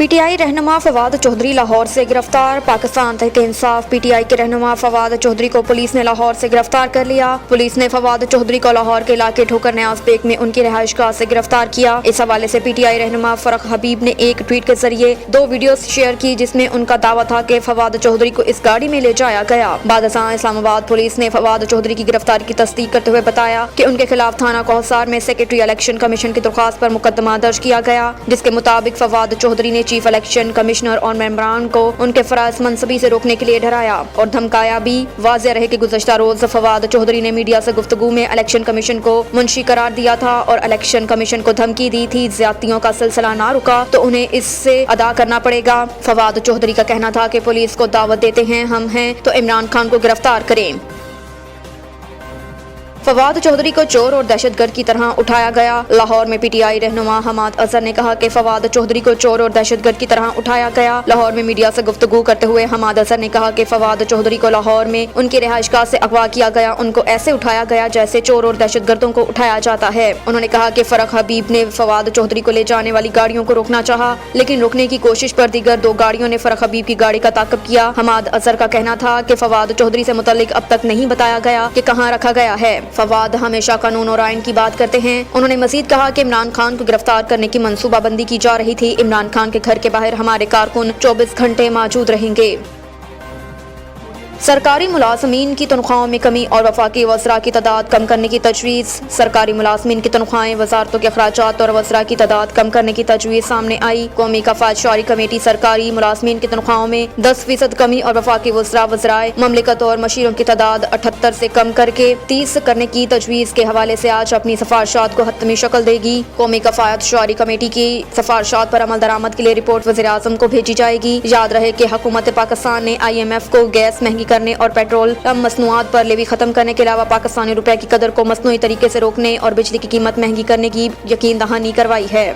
P T I रहनुमा फवाद चौधरी लाहौर से गिरफ्तार। Pakistan Tehreek Insaf P T I के रहनुमा फवाद चौधरी को पुलिस ने लाहौर से गिरफ्तार कर लिया। पुलिस ने फवाद चौधरी को लाहौर के इलाके ठोकर न्याज बेग में उनकी रिहाइशगाह से गिरफ्तार किया। इस हवाले से पी टी आई रहनुमा फरख हबीब ने एक ट्वीट के जरिए 2 वीडियो शेयर की, जिसमें उनका दावा था कि फवाद चौधरी को इस गाड़ी में ले जाया गया। बाद इस्लामाबाद पुलिस ने फवाद चौधरी की गिरफ्तारी की तस्दीक करते हुए बताया कि उनके खिलाफ थाना कोहसार में सेक्रेटरी इलेक्शन कमीशन की दरख्वास्त पर मुकदमा दर्ज किया गया, जिसके मुताबिक फवाद चौधरी ने चीफ इलेक्शन कमिश्नर और मेंबरान को उनके फराज मनसबी से रोकने के लिए डराया और धमकाया भी। वाज़ेह रहे कि गुज़श्ता रोज फवाद चौधरी ने मीडिया से गुफ्तगू में इलेक्शन कमीशन को मुंशी करार दिया था और इलेक्शन कमीशन को धमकी दी थी ज्यादतियों का सिलसिला ना रुका तो उन्हें इससे अदा करना पड़ेगा। फवाद चौधरी का कहना था कि पुलिस को दावत देते हैं हम हैं तो इमरान खान को गिरफ्तार करें। फवाद चौधरी को चोर और दहशतगर्द की तरह उठाया गया। लाहौर में पीटीआई रहनुमा हमाद अजहर ने कहा कि फवाद चौधरी को चोर और दहशतगर्द की तरह उठाया गया। लाहौर में मीडिया से गुफ्तगू करते हुए हमाद अजहर ने कहा कि फवाद चौधरी को लाहौर में उनकी रिहाइशगाह से अगवा किया गया। उनको ऐसे उठाया गया जैसे चोर और दहशतगर्दों को उठाया जाता है। उन्होंने कहा कि फरख हबीब ने फवाद चौधरी को ले जाने वाली गाड़ियों को रोकना चाहा, लेकिन रोकने की कोशिश पर दीगर 2 गाड़ियों ने फरख हबीब की गाड़ी का ताक़ब किया। हमाद अजहर का कहना था कि फवाद चौधरी से मुतल्लिक अब तक नहीं बताया गया कि कहाँ रखा गया है। फवाद हमेशा कानून और आइन की बात करते हैं। उन्होंने मजीद कहा कि इमरान खान को गिरफ्तार करने की मंसूबाबंदी की जा रही थी। इमरान खान के घर के बाहर हमारे कारकुन 24 घंटे मौजूद रहेंगे। सरकारी मुलाजमीन की तनख्वाहों में कमी और वफाकी वज़रा की तादाद कम करने की तजवीज़। सरकारी मुलाजमीन की तनख्वाहें, वजारतों के अखराजात और वज़रा की तादाद कम करने की तजवीज़ सामने आई। कौमी कफ़ायत शारी कमेटी सरकारी मुलाजमीन की तनख्वाहों में 10% कमी और वफाकी वज़रा वज़राए ममलिकत और मशीरों की तादाद 78 से कम करके 30 करने की तजवीज़ के हवाले से आज अपनी सिफारिशात को हतमी शक्ल देगी। कौमी कफ़ायत शारी कमेटी की सिफारिशात पर अमल दरामद के लिए रिपोर्ट वज़ीर-ए-आज़म को भेजी जाएगी। याद रहे कि हुकूमत पाकिस्तान ने IMF को गैस महंगी करने और पेट्रोल मसनूआत पर लेवी खत्म करने के अलावा पाकिस्तानी रुपए की कदर को मसनूई तरीके से रोकने और बिजली की कीमत महंगी करने की यकीन दहानी करवाई है।